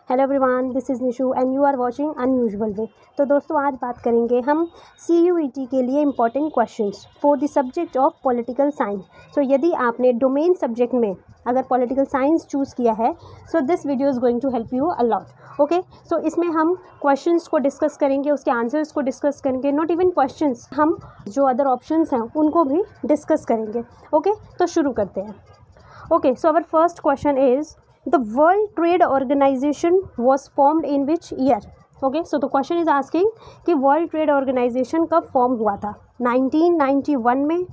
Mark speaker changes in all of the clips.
Speaker 1: Hello everyone, this is Nishu and you are watching unusual way. तो दोस्तों, आज बात करेंगे हम CUET के लिए important questions for the subject of political science. So यदि आपने डोमेन सब्जेक्ट में अगर पॉलिटिकल साइंस चूज़ किया है, so this video is going to help you a lot. Okay, so इसमें हम क्वेश्चंस को डिस्कस करेंगे, उसके आंसर्स को डिस्कस करेंगे, नॉट इवन क्वेश्चंस, हम जो अदर ऑप्शंस हैं उनको भी डिस्कस करेंगे। ओके, तो शुरू करते हैं। Okay, so our first question is the World Trade Organization was formed in which year? Okay, so the question is asking कि World Trade Organization कब फॉर्म हुआ था, 1991 में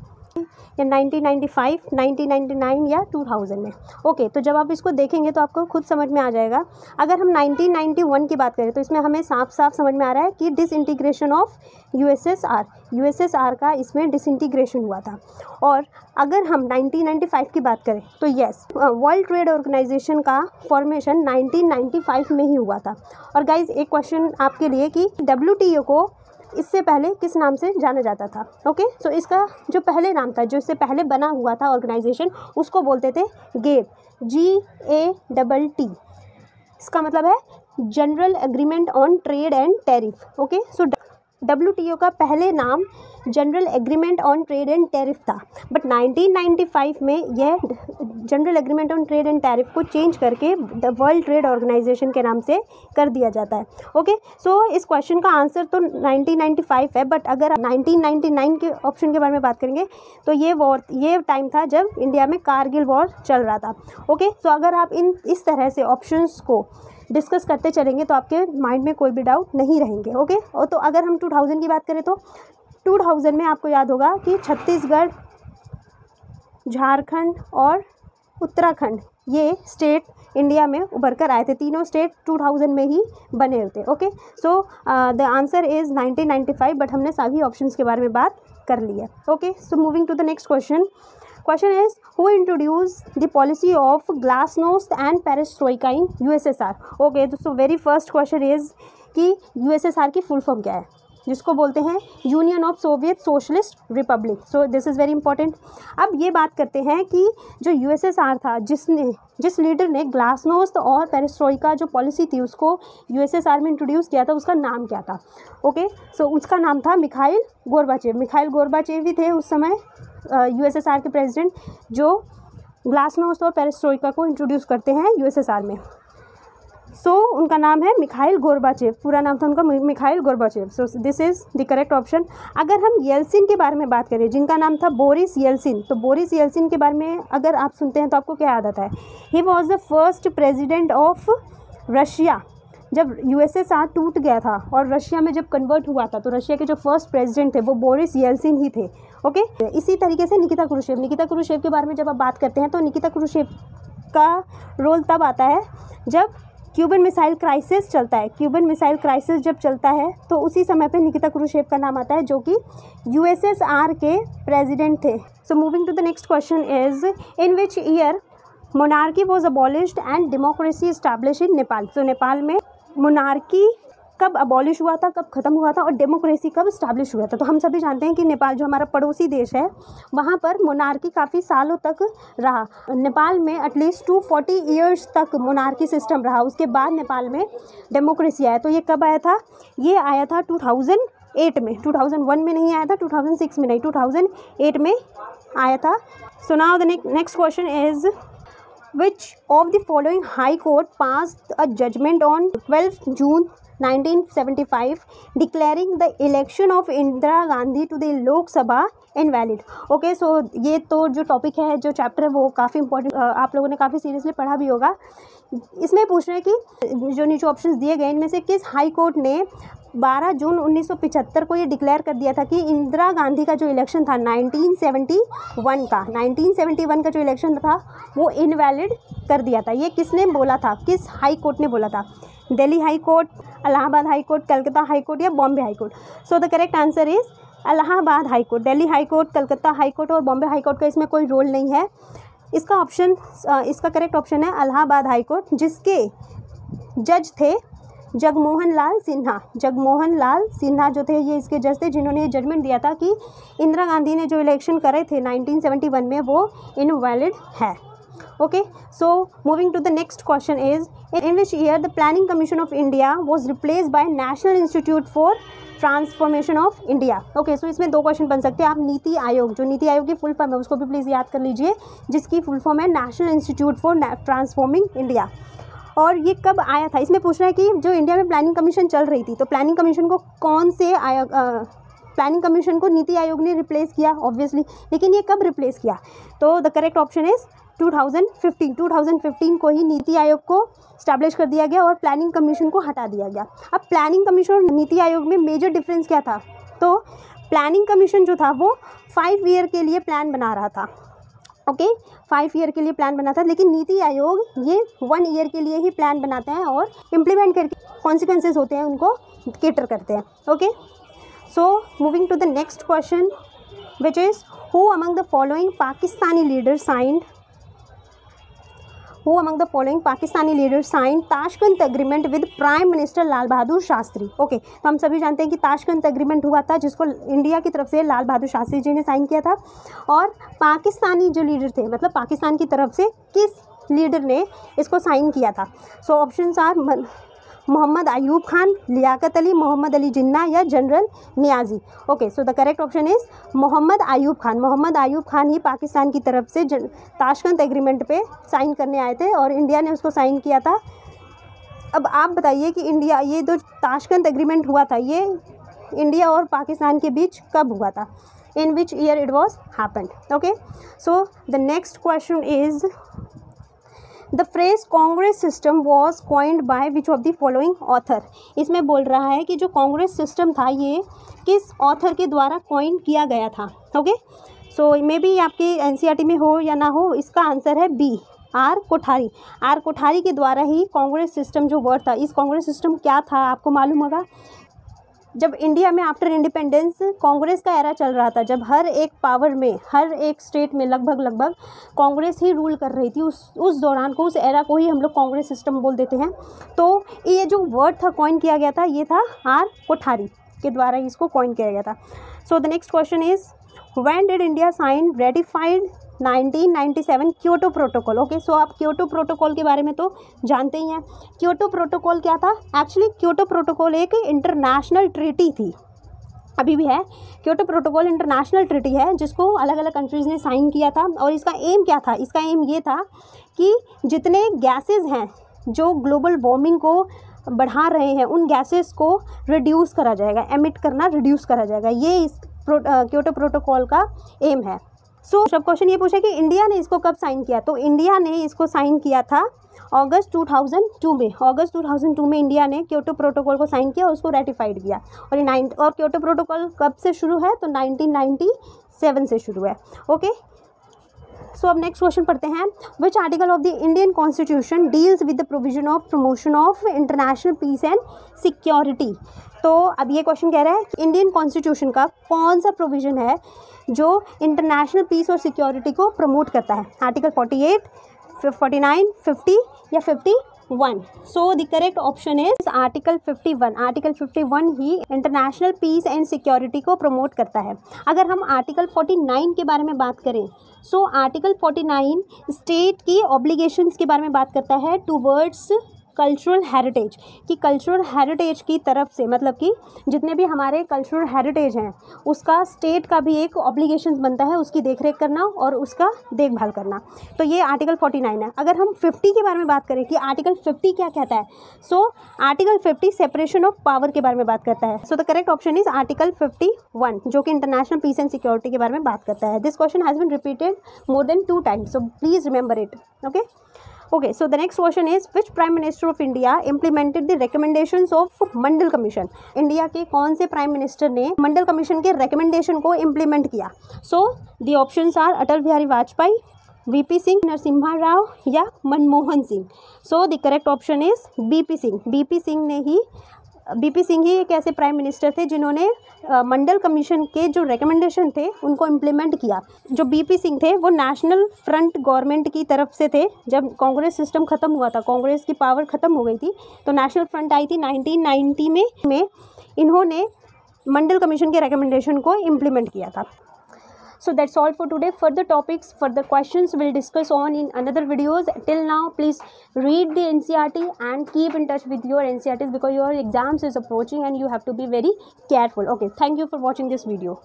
Speaker 1: या 1995, 1999 या 2000 में। ओके, तो जब आप इसको देखेंगे तो आपको खुद समझ में आ जाएगा। अगर हम 1991 की बात करें तो इसमें हमें साफ साफ समझ में आ रहा है कि डिसइंटीग्रेशन ऑफ यूएसएसआर का इसमें डिसइंटीग्रेशन हुआ था। और अगर हम 1995 की बात करें तो यस, वर्ल्ड ट्रेड ऑर्गेनाइजेशन का फॉर्मेशन 1995 में ही हुआ था। और गाइज, एक क्वेश्चन आपके लिए कि WTO को इससे पहले किस नाम से जाना जाता था? ओके, सो इसका जो पहले नाम था, जो इससे पहले बना हुआ था ऑर्गेनाइजेशन, उसको बोलते थे गेट, GATT। इसका मतलब है general agreement on trade and tariff. Okay, so WTO का पहले नाम general agreement on trade and tariff था, बट 1995 में यह general agreement on trade and tariff को चेंज करके द वर्ल्ड ट्रेड ऑर्गेनाइजेशन के नाम से कर दिया जाता है। ओके, सो इस क्वेश्चन का आंसर तो 1995 है, बट अगर 1999 के ऑप्शन के बारे में बात करेंगे तो ये टाइम था जब इंडिया में कारगिल वॉर चल रहा था। ओके, सो अगर आप इस तरह से ऑप्शंस को डिस्कस करते चलेंगे तो आपके माइंड में कोई भी डाउट नहीं रहेंगे। ओके, और तो अगर हम 2000 की बात करें तो 2000 में आपको याद होगा कि छत्तीसगढ़, झारखंड और उत्तराखंड ये स्टेट इंडिया में उभर कर आए थे। तीनों स्टेट 2000 में ही बने हुए थे। Okay, so the answer is 1995, but हमने सभी ऑप्शंस के बारे में बात कर ली है। Okay, so moving to the next question. Question is, who introduced the policy of glasnost and perestroika in USSR? Okay, so very first question is कि USSR की फुल फॉर्म क्या है, जिसको बोलते हैं union of Soviet socialist Republic. So this is very important. अब ये बात करते हैं कि जो USSR था, जिस लीडर ने ग्लासनोस्ट और पेरेस्ट्रोइका जो पॉलिसी थी उसको USSR में इंट्रोड्यूस किया था, उसका नाम क्या था? ओके, सो उसका नाम था मिखाइल गोर्बाचेव। मिखाइल गोर्बाचेव ही थे उस समय USSR के प्रेसिडेंट जो ग्लासनोस्ट और पेरेस्ट्रोइका को इंट्रोड्यूस करते हैं USSR में। सो उनका नाम है मिखाइल गोर्बाचेव, पूरा नाम था उनका Mikhail Gorbachev. So this is the correct option. अगर हम येल्सिन के बारे में बात करें, जिनका नाम था बोरिस येल्सिन, तो बोरिस येल्सिन के बारे में अगर आप सुनते हैं तो आपको क्या याद आता है? He was the first president of Russia. जब USSR टूट गया था और रशिया में जब कन्वर्ट हुआ था, तो रशिया के जो फर्स्ट प्रेसिडेंट थे वो बोरिस येल्सिन ही थे। ओके, इसी तरीके से निकिता क्रुश्चेव के बारे में जब आप बात करते हैं तो निकिता क्रुश्चेव का रोल तब आता है जब क्यूबन मिसाइल क्राइसिस चलता है। क्यूबन मिसाइल क्राइसिस जब चलता है तो उसी समय पे निकिता क्रुश्चेव का नाम आता है, जो कि USSR के प्रेसिडेंट थे। So moving to the next question is, in which year monarchy was abolished and democracy establish in Nepal? तो नेपाल में मोनार्की कब अबॉलिश हुआ था, कब ख़त्म हुआ था, और डेमोक्रेसी कब इस्टेब्लिश हुआ था? तो हम सभी जानते हैं कि नेपाल जो हमारा पड़ोसी देश है, वहाँ पर मोनार्की काफ़ी सालों तक रहा। नेपाल में एटलीस्ट 240 ईयर्स तक मोनार्की सिस्टम रहा। उसके बाद नेपाल में डेमोक्रेसी आया। तो ये कब आया था? ये आया था 2008 में। 2001 में नहीं आया था, 2006 में नहीं, 2008 में आया था। So now the next question is, which of the following high court passed a judgment on 12 June 1975 declaring the election of Indira Gandhi to the Lok Sabha invalid? Okay, so ये तो जो टॉपिक है, जो chapter है, वो काफ़ी important, आप लोगों ने काफ़ी सीरियसली पढ़ा भी होगा। इसमें पूछ रहे हैं कि जो नीचे ऑप्शंस दिए गए इनमें से किस हाई कोर्ट ने 12 जून 1975 को ये डिक्लेयर कर दिया था कि इंदिरा गांधी का जो इलेक्शन था 1971 का जो इलेक्शन था वो इनवैलिड कर दिया था। ये किसने बोला था, किस हाई कोर्ट ने बोला था? Delhi high court, Allahabad high court, Calcutta high court या Bombay high court? So the correct answer is Allahabad high court. Delhi high court, Calcutta high court और बॉम्बे हाई कोर्ट का इसमें कोई रोल नहीं है। इसका करेक्ट ऑप्शन है इलाहाबाद हाई कोर्ट, जिसके जज थे जगमोहन लाल सिन्हा जो थे, ये इसके जज थे, जिन्होंने ये जजमेंट दिया था कि इंदिरा गांधी ने जो इलेक्शन करे थे 1971 में वो इनवैलिड है। Okay, so moving to the next question is in which year the planning commission of India was replace by national institute for transformation of India. Okay, so इसमें 2 क्वेश्चन बन सकते हैं। आप नीति आयोग, जो नीति आयोग की फुल फॉर्म है उसको भी प्लीज़ याद कर लीजिए, जिसकी फुल फॉर्म है national institute for transforming India. और ये कब आया था, इसमें पूछ रहा है कि जो इंडिया में प्लानिंग कमीशन चल रही थी, तो प्लानिंग कमीशन को कौन से आयोग, प्लानिंग कमीशन को नीति आयोग ने रिप्लेस किया ऑब्वियसली, लेकिन ये कब रिप्लेस किया, तो द करेक्ट ऑप्शन इज़ 2015 को ही नीति आयोग को स्टैब्लिश कर दिया गया और प्लानिंग कमीशन को हटा दिया गया। अब प्लानिंग कमीशन और नीति आयोग में मेजर डिफरेंस क्या था, तो प्लानिंग कमीशन जो था वो 5 ईयर के लिए प्लान बना रहा था। ओके, 5 ईयर के लिए प्लान बनाता है, लेकिन नीति आयोग ये 1 ईयर के लिए ही प्लान बनाते हैं और इम्प्लीमेंट करके कॉन्सिक्वेंसेज होते हैं उनको केटर करते हैं। Okay, so moving to the next question which is who among the following Pakistani leaders signed Tashkent agreement with prime minister Lal Bahadur Shastri. Okay, तो हम सभी जानते हैं कि ताशकंद एग्रीमेंट हुआ था जिसको इंडिया की तरफ से लाल बहादुर शास्त्री जी ने साइन किया था, और पाकिस्तानी जो लीडर थे, मतलब पाकिस्तान की तरफ से किस लीडर ने इसको साइन किया था। So options are Mohammad Ayub Khan, Liaquat Ali, Mohammad Ali Jinnah या general Niazi. Okay, so the correct option is Mohammad Ayub Khan. Mohammad Ayub Khan ही पाकिस्तान की तरफ से ताशकंद एग्रीमेंट पे साइन करने आए थे और इंडिया ने उसको साइन किया था। अब आप बताइए कि इंडिया, ये जो ताशकंद एग्रीमेंट हुआ था ये इंडिया और पाकिस्तान के बीच कब हुआ था, in which year it was happened. Okay, so the next question is the phrase Congress system was coined by which of the following author. इसमें बोल रहा है कि जो कांग्रेस सिस्टम था ये किस ऑथर के द्वारा कॉइन किया गया था। ओके, सो मे बी आपके एनसीईआरटी में हो या ना हो, इसका आंसर है B, R Kothari. R Kothari के द्वारा ही कांग्रेस सिस्टम जो वर्ड था, इस कांग्रेस सिस्टम क्या था आपको मालूम होगा। जब इंडिया में आफ्टर इंडिपेंडेंस कांग्रेस का एरा चल रहा था, जब हर एक पावर में, हर एक स्टेट में लगभग कांग्रेस ही रूल कर रही थी, उस दौरान को, उस एरा को ही हम लोग कांग्रेस सिस्टम बोल देते हैं। तो ये जो वर्ड था कॉइन किया गया था, ये था आर कोठारी के द्वारा इसको कॉइन किया गया था। So the next question is when did India sign ratified 1997 Kyoto protocol. Okay, so आप क्योटो प्रोटोकॉल के बारे में तो जानते ही हैं। क्योटो प्रोटोकॉल क्या था, एक्चुअली क्योटो प्रोटोकॉल एक इंटरनेशनल ट्रीटी थी, अभी भी है। क्योटो प्रोटोकॉल इंटरनेशनल ट्रीटी है जिसको अलग अलग कंट्रीज़ ने साइन किया था, और इसका एम क्या था, इसका एम ये था कि जितने गैसेस हैं जो ग्लोबल वार्मिंग को बढ़ा रहे हैं, उन गैसेस को रिड्यूस करा जाएगा, एमिट करना रिड्यूस करा जाएगा, ये इस क्योटो प्रोटोकॉल का एम है। सो सब क्वेश्चन ये पूछा कि इंडिया ने इसको कब साइन किया, तो इंडिया ने इसको साइन किया था अगस्त 2002 में। अगस्त 2002 में इंडिया ने क्योटो प्रोटोकॉल को साइन किया और उसको रेटिफाइड किया। और क्योटो प्रोटोकॉल कब से शुरू है, तो 1997 से शुरू है। ओके, सो अब नेक्स्ट क्वेश्चन पढ़ते हैं। Which article of the Indian constitution deals with the provision of promotion of international peace and security. तो अब ये क्वेश्चन कह रहा है कि इंडियन कॉन्स्टिट्यूशन का कौन सा प्रोविजन है जो इंटरनेशनल पीस और सिक्योरिटी को प्रमोट करता है। आर्टिकल 48, 49, 50 या 51। So the correct option is article 51। Article 51 ही इंटरनेशनल पीस एंड सिक्योरिटी को प्रमोट करता है। अगर हम आर्टिकल 49 के बारे में बात करें, सो आर्टिकल 49 स्टेट की ऑब्लिगेशंस के बारे में बात करता है टूवर्ड्स कल्चरल हेरिटेज, कि कल्चरल हेरिटेज की तरफ से, मतलब कि जितने भी हमारे कल्चरल हेरिटेज हैं उसका स्टेट का भी एक ऑब्लिगेशंस बनता है, उसकी देखरेख करना और उसका देखभाल करना। तो ये आर्टिकल 49 है। अगर हम 50 के बारे में बात करें कि आर्टिकल 50 क्या कहता है, so article 50 separation of power के बारे में बात करता है। सो the correct option is article 51 जो कि इंटरनेशनल पीस एंड सिक्योरिटी के बारे में बात करता है। This question has been repeated more than 2 times, so please remember it. Okay, so the next question is which Prime Minister of India implemented the recommendations of Mandal commission. India के कौन से prime minister ने Mandal commission के recommendation को implement किया। So the options are Atal Bihari Vajpayee, VP Singh, Narasimha Rao या Manmohan Singh. So the correct option is BP Singh. BP Singh ही एक ऐसे प्राइम मिनिस्टर थे जिन्होंने मंडल कमीशन के जो रिकमेंडेशन थे उनको इम्प्लीमेंट किया। जो बीपी सिंह थे वो नेशनल फ्रंट गवर्नमेंट की तरफ से थे। जब कांग्रेस सिस्टम ख़त्म हुआ था, कांग्रेस की पावर ख़त्म हो गई थी, तो नेशनल फ्रंट आई थी 1990 में इन्होंने मंडल कमीशन के रिकमेंडेशन को इम्प्लीमेंट किया था। So that's all for today. Further topics, further questions we'll discuss on in another videos. Till now, please read the NCERT and keep in touch with your NCERTs because your exams is approaching and you have to be very careful. Okay, thank you for watching this video.